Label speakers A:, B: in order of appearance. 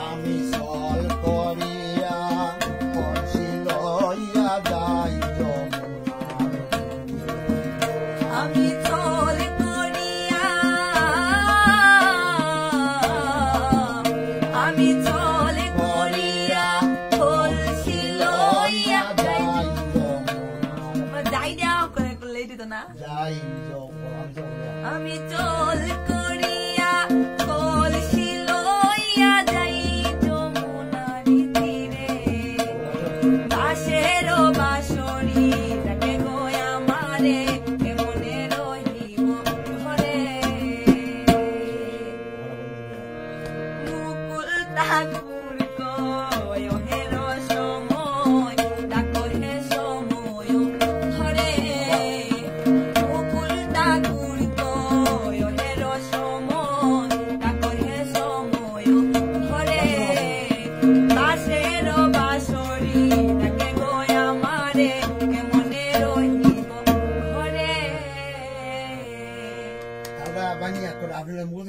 A: আমি চল করিয়া কলসি লইয়া যাই যমুনার
B: আমি চল করিয়া আমি চল করিয়া কলসি লইয়া যাই যাই যাও করে করলে দিত না
A: যাই
B: আমি চল করিয়া কলসি লইয়া যাই যমুনারি তীরে বাঁশের বাঁশরি ডাকে গো আমারে কেমনে রহিব ঘরে মুকুল ঠাকুর কয় হে রসময় ডাকো হে সময় ঘরে মুকুল ঠাকুর কয় হে রসময় ডাকো হে সময় ঘরে বাঁশের বাঁশরি ডাকে গো আমারে কেমনে রহিব ঘরে
A: আমরা বানিয়া করে আপনার মুখ